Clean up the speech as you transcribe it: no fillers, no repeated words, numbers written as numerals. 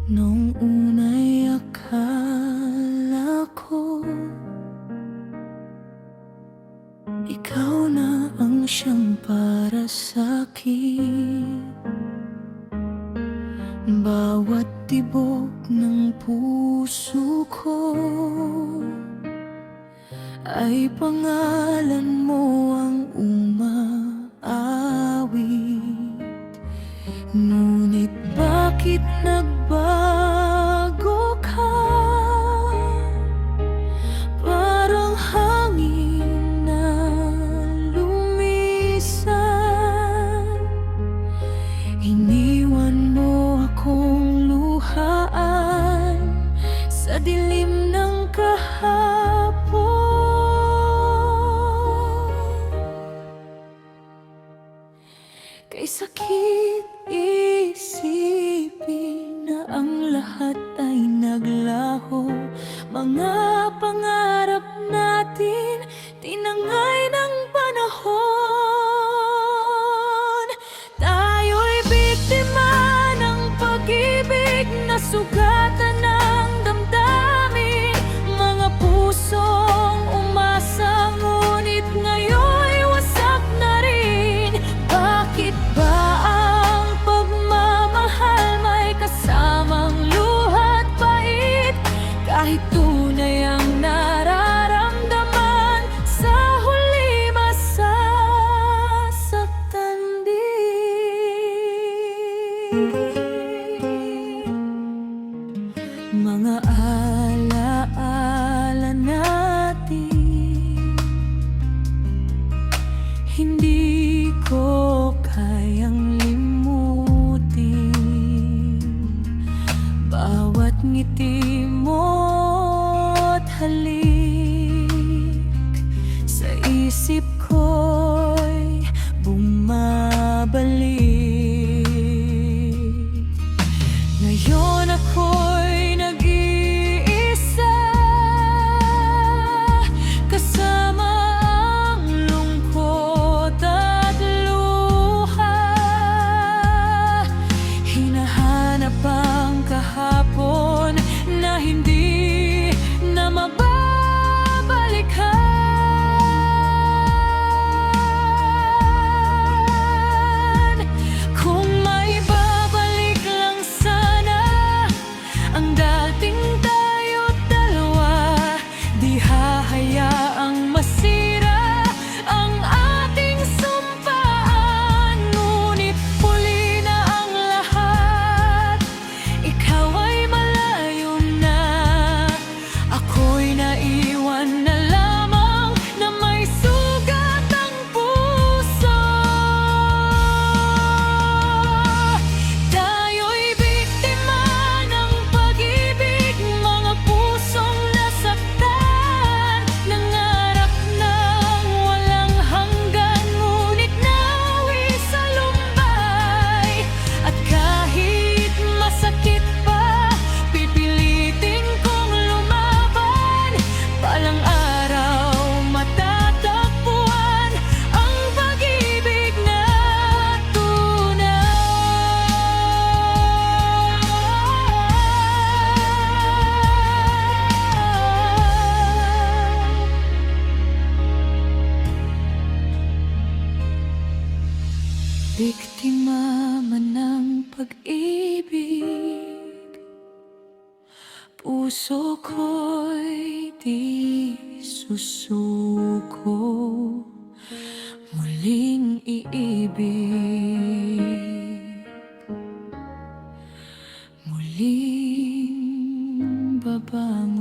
Noong una'y akala ko ikaw na ang siyang para sa'kin. Bawat tibok ng puso ko ay pangalan mo ang umaawit. Ngunit bakit nagbago ka? Parang hangin na lumisan. Iniwan mo akong luhaan sa dilim ng kahapon. Kay sakit isipin na ang lahat ay naglaho. Mga pangarap natin tinangay ng panahon. Tayo'y biktima ng pag-ibig na sugatan ng damdamin. Mga pusong umasa ngunit ngayon'y wasak na rin. Bakit ba ang pagmamahal may kasamang luha't pait? Kahit tunay ang nararamdaman, sa huli masasaktan din. Mga alaala natin hindi ko kayang limutin. Bawat ngiti mo't halik sa isip ko'y bumabalik. Ngayon ako'y nag-iisa, kasama ang lungkot at luha. Hinahanap ang kahapon na hindi na mababalikan. Kung may babalik lang sana ang dating tayo't dalawa, di hahayaang masira ang ating sumpaan. Ngunit huli na ang lahat, ikaw ay malayo na, ako'y naiwan na lamang na may sugat ang puso. Tayo'y biktima ng pag-ibig, mga pusong nasaktan. Nangarap ng walang hanggan, ngunit nawi sa lumbay. At kahit masakit pa, pipilitin kong lumaban. Balang araw matatagpuan ang pag-ibig na tunay. Biktima man ng pag-ibig, puso ko'y di susuko. Muling iibig, muling babangon.